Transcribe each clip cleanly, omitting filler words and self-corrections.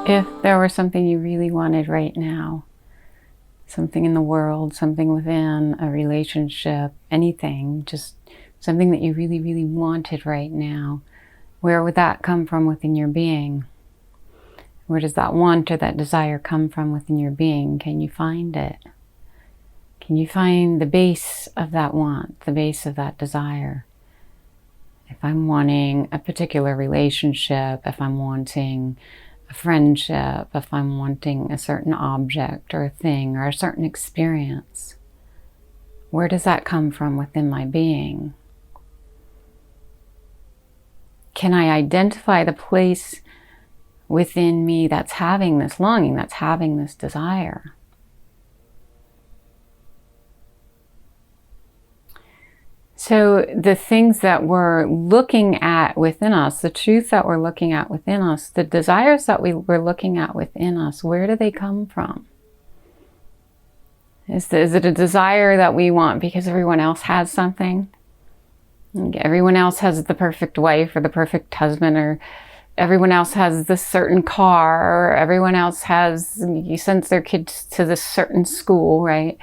If there were something you really wanted right now, something in the world, something within a relationship, anything, just something that you really, really wanted right now, where would that come from within your being? Where does that want or that desire come from within your being? Can you find it? Can you find the base of that want, the base of that desire? If I'm wanting a particular relationship, if I'm wanting a friendship, if I'm wanting a certain object or a thing or a certain experience, where does that come from within my being? Can I identify the place within me that's having this longing, that's having this desire? So the things that we're looking at within us, the truth that we're looking at within us, the desires that we're looking at within us, where do they come from? Is it a desire that we want because everyone else has something? Everyone else has the perfect wife or the perfect husband, or everyone else has this certain car, or everyone else sends their kids to this certain school, right?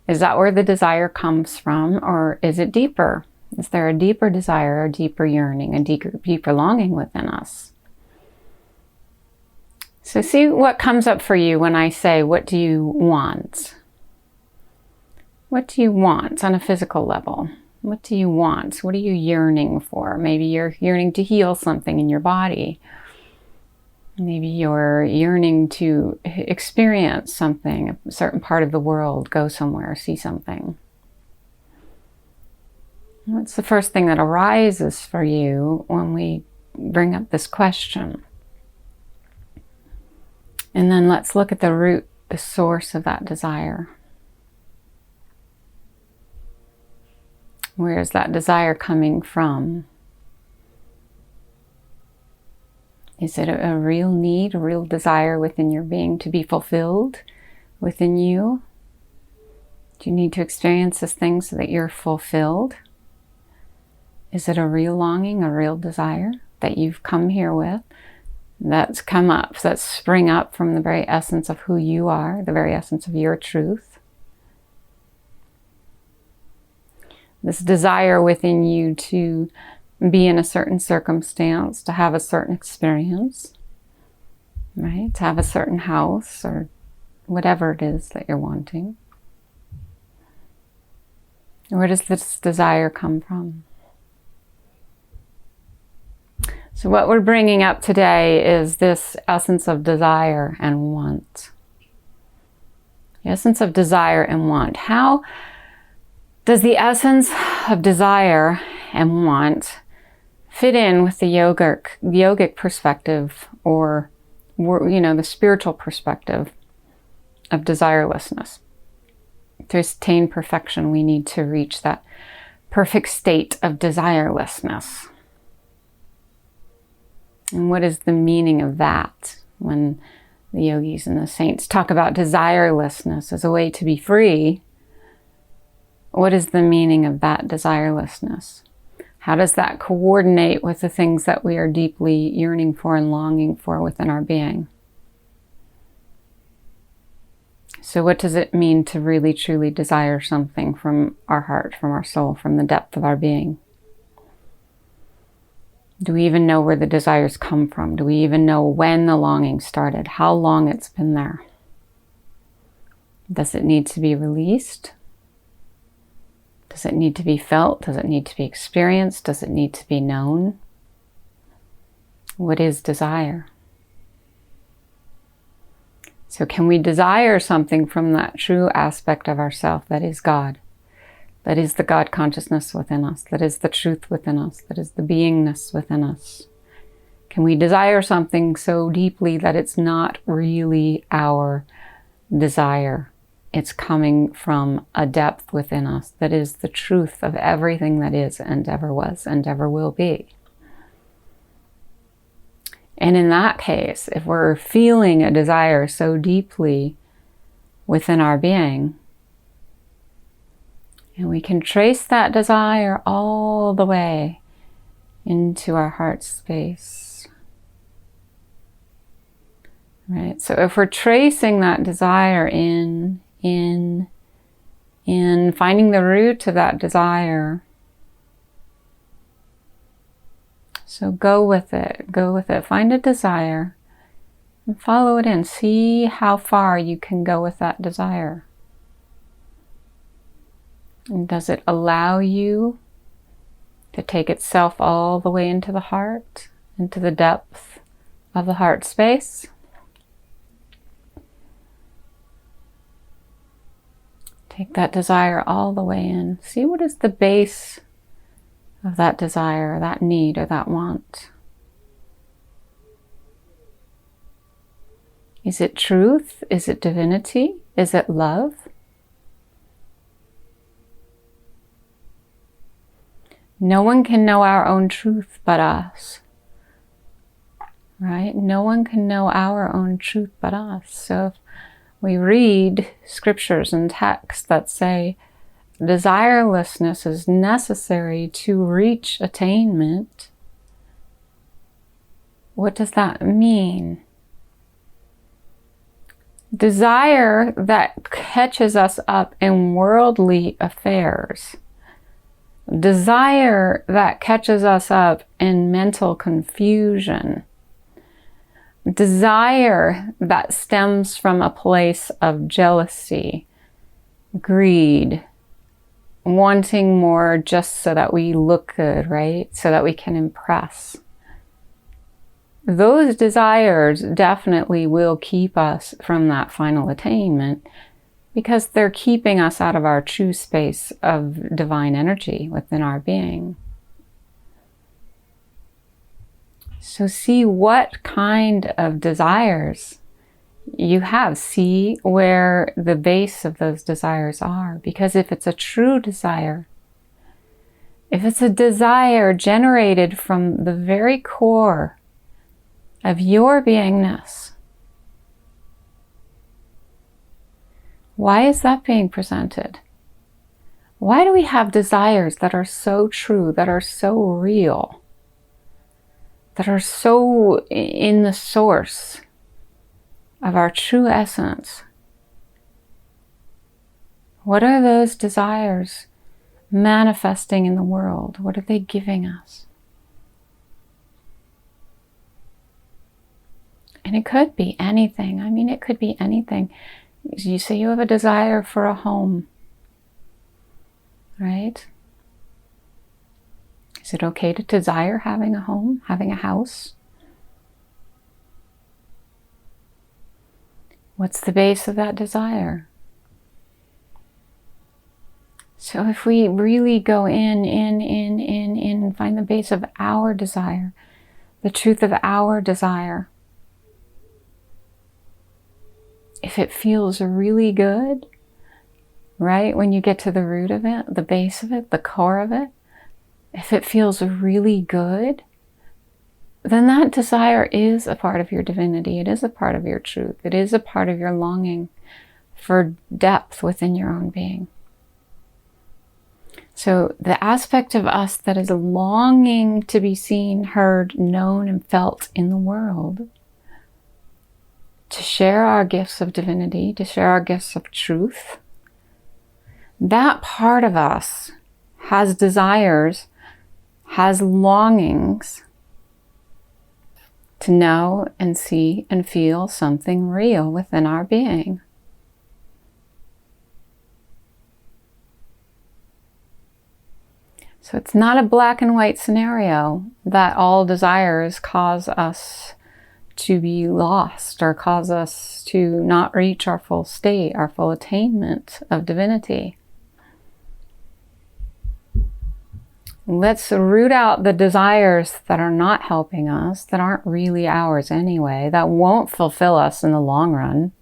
Is that where the desire comes from, or is it deeper? Is there a deeper desire, a deeper yearning, a deeper longing within us? So see what comes up for you when I say, what do you want? What do you want on a physical level? What do you want? What are you yearning for? Maybe you're yearning to heal something in your body. Maybe you're yearning to experience something, a certain part of the world, go somewhere, see something. What's the first thing that arises for you when we bring up this question? And then let's look at the root, the source of that desire. Where is that desire coming from? Is it a real need, a real desire within your being to be fulfilled within you? Do you need to experience this thing so that you're fulfilled? Is it a real longing, a real desire that you've come here with, that's come up, that's spring up from the very essence of who you are, the very essence of your truth? This desire within you to be in a certain circumstance, to have a certain experience, right? To have a certain house or whatever it is that you're wanting. Where does this desire come from? So what we're bringing up today is this essence of desire and want. The essence of desire and want. How does the essence of desire and want fit in with the yogic perspective, or, the spiritual perspective of desirelessness? To attain perfection, we need to reach that perfect state of desirelessness. And what is the meaning of that? When the yogis and the saints talk about desirelessness as a way to be free, what is the meaning of that desirelessness? How does that coordinate with the things that we are deeply yearning for and longing for within our being? So what does it mean to really truly desire something from our heart, from our soul, from the depth of our being? Do we even know where the desires come from? Do we even know when the longing started? How long it's been there? Does it need to be released? Does it need to be felt? Does it need to be experienced? Does it need to be known? What is desire? So can we desire something from that true aspect of ourself that is God? That is the God consciousness within us. That is the truth within us. That is the beingness within us. Can we desire something so deeply that it's not really our desire? It's coming from a depth within us that is the truth of everything that is and ever was and ever will be. And in that case, if we're feeling a desire so deeply within our being, and we can trace that desire all the way into our heart space. Right? So if we're tracing that desire in finding the root to that desire, so go with it, find a desire and follow it in. See how far you can go with that desire. And does it allow you to take itself all the way into the heart, into the depth of the heart space? Take that desire all the way in. See what is the base of that desire, that need, or that want. Is it truth? Is it divinity? Is it love? No one can know our own truth but us. Right? No one can know our own truth but us. So if we read scriptures and texts that say desirelessness is necessary to reach attainment, what does that mean? Desire that catches us up in worldly affairs. Desire that catches us up in mental confusion. Desire that stems from a place of jealousy, greed, wanting more just so that we look good, right? So that we can impress. Those desires definitely will keep us from that final attainment because they're keeping us out of our true space of divine energy within our being. So see what kind of desires you have. See where the base of those desires are. Because if it's a true desire, if it's a desire generated from the very core of your beingness, why is that being presented? Why do we have desires that are so true, that are so real, that are so in the source of our true essence? What are those desires manifesting in the world? What are they giving us? And it could be anything. I mean, it could be anything. You say you have a desire for a home, right? Is it okay to desire having a home, having a house? What's the base of that desire? So if we really go in and find the base of our desire, the truth of our desire, if it feels really good, right? When you get to the root of it, the base of it, the core of it, if it feels really good, then that desire is a part of your divinity. It is a part of your truth. It is a part of your longing for depth within your own being. So the aspect of us that is longing to be seen, heard, known, and felt in the world, to share our gifts of divinity, to share our gifts of truth, that part of us has desires, has longings to know and see and feel something real within our being. So it's not a black and white scenario that all desires cause us to be lost or cause us to not reach our full state, our full attainment of divinity. Let's root out the desires that are not helping us, that aren't really ours anyway, that won't fulfill us in the long run.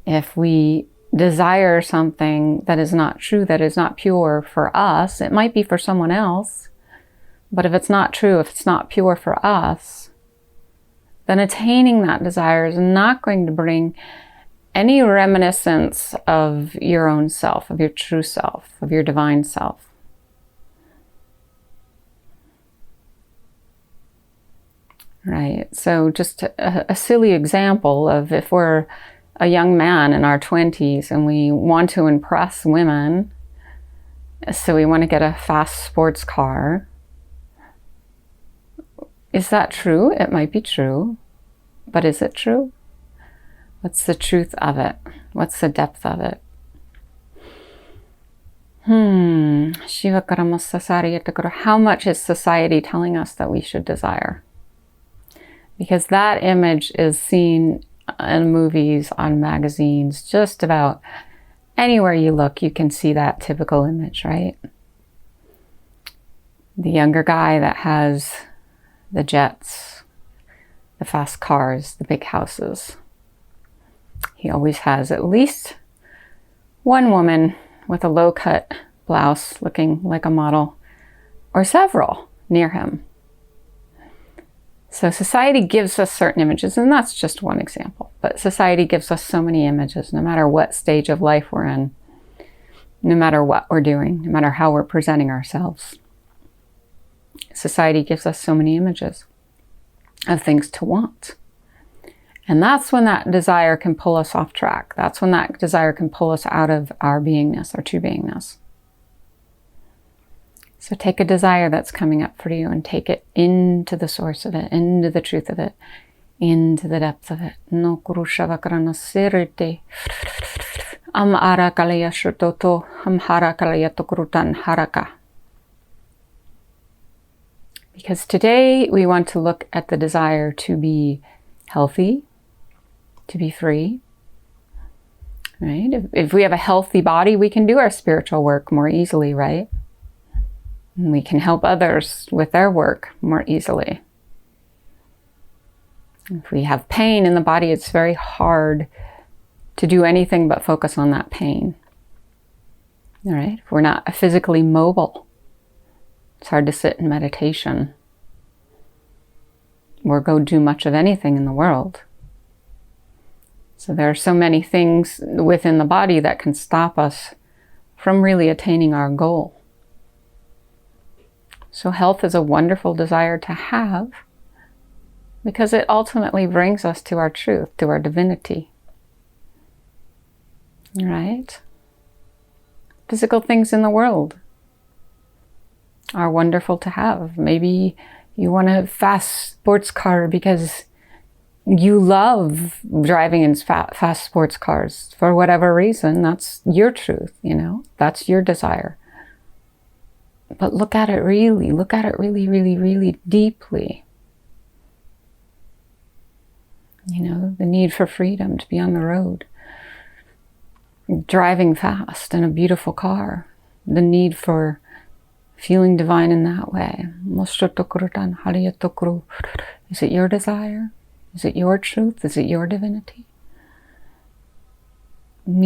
If we desire something that is not true, that is not pure for us, it might be for someone else, but if it's not true, if it's not pure for us, then attaining that desire is not going to bring any reminiscence of your own self, of your true self, of your divine self. right? So just a silly example of if we're a young man in our 20s and we want to impress women, so we want to get a fast sports car. Is that true? It might be true, but is it true? What's the truth of it? What's the depth of it? How much is society telling us that we should desire? Because that image is seen in movies, on magazines, just about anywhere you look, you can see that typical image, right? The younger guy that has the jets, the fast cars, the big houses. He always has at least one woman with a low-cut blouse looking like a model, or several near him. So society gives us certain images, and that's just one example. But society gives us so many images, no matter what stage of life we're in, no matter what we're doing, no matter how we're presenting ourselves. Society gives us so many images of things to want. And that's when that desire can pull us off track. That's when that desire can pull us out of our beingness, our true beingness. So take a desire that's coming up for you and take it into the source of it, into the truth of it, into the depth of it. Because today we want to look at the desire to be healthy, to be free. Right? If we have a healthy body, we can do our spiritual work more easily, right? And we can help others with their work more easily. If we have pain in the body, it's very hard to do anything but focus on that pain. All right? If we're not physically mobile, it's hard to sit in meditation or go do much of anything in the world. So there are so many things within the body that can stop us from really attaining our goal. So health is a wonderful desire to have because it ultimately brings us to our truth, to our divinity. Right? Physical things in the world are wonderful to have. Maybe you want a fast sports car because you love driving in fast sports cars for whatever reason. That's your truth, that's your desire. But look at it really, really, really deeply. The need for freedom to be on the road, driving fast in a beautiful car, the need for feeling divine in that way. Is it your desire? Is it your truth? Is it your divinity? If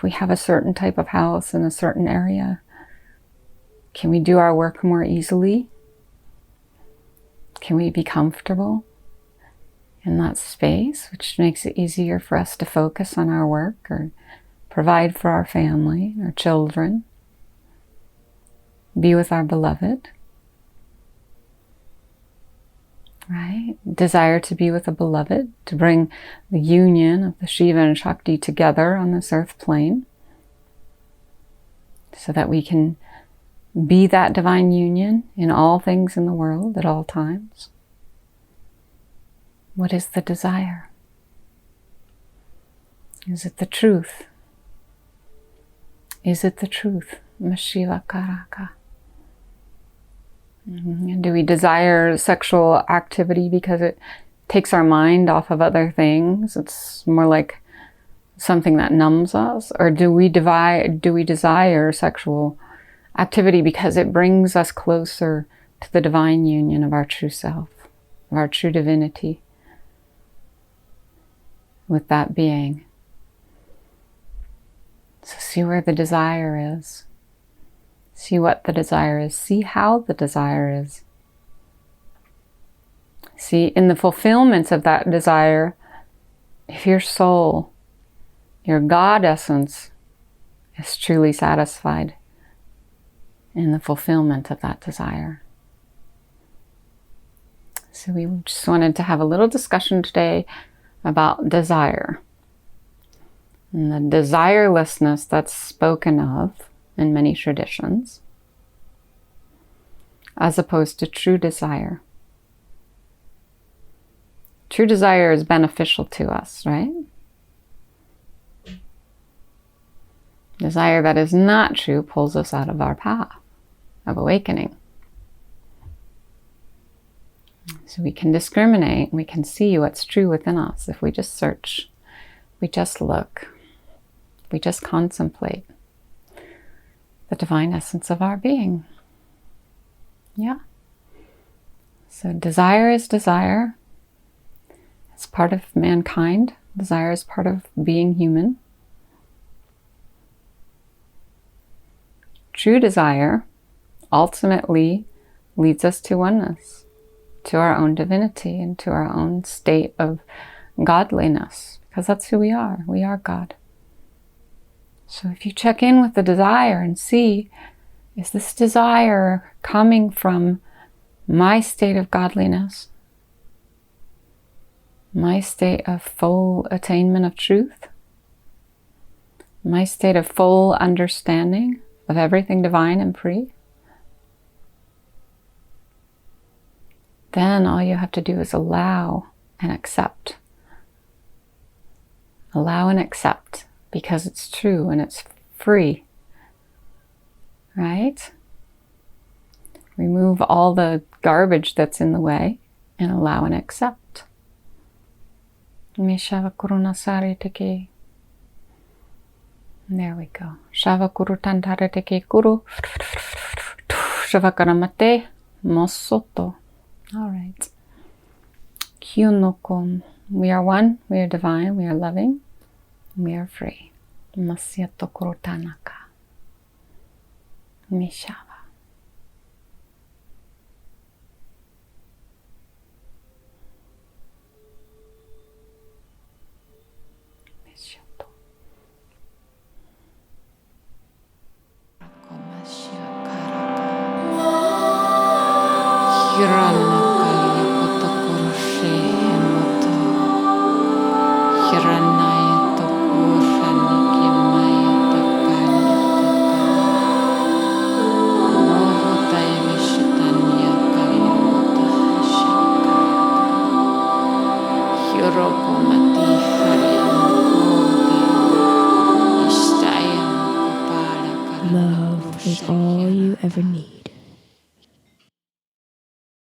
we have a certain type of house in a certain area, can we do our work more easily? Can we be comfortable in that space, which makes it easier for us to focus on our work or provide for our family, our children, be with our beloved? Right? Desire to be with a beloved, to bring the union of the Shiva and Shakti together on this earth plane so that we can be that divine union in all things in the world at all times. What is the desire? Is it the truth? Is it the truth? Mashiva Karaka. And do we desire sexual activity because it takes our mind off of other things? It's more like something that numbs us. Or do we desire sexual activity because it brings us closer to the divine union of our true self, of our true divinity with that being? So see where the desire is. See what the desire is. See how the desire is. See, in the fulfillment of that desire, if your soul, your God essence, is truly satisfied in the fulfillment of that desire. So we just wanted to have a little discussion today about desire. And the desirelessness that's spoken of in many traditions, as opposed to true desire. True desire is beneficial to us, right? Desire that is not true pulls us out of our path of awakening. So we can discriminate, we can see what's true within us if we just search, we just look, we just contemplate the divine essence of our being. Yeah. So desire is desire. It's part of mankind. Desire is part of being human. True desire ultimately leads us to oneness, to our own divinity, and to our own state of godliness, because that's who we are. We are God. So if you check in with the desire and see, is this desire coming from my state of godliness? My state of full attainment of truth? My state of full understanding of everything divine and free? Then all you have to do is allow and accept. Allow and accept, because it's true and it's free. Right? Remove all the garbage that's in the way and allow and accept. There we go. Shavakuru tantarateke kuru. Shavakaramate mosoto. All right. Kyunokom. We are one, we are divine, we are loving, we are free. Masyato kuru tanaka. Mishava. Mishato. Love is all you ever need.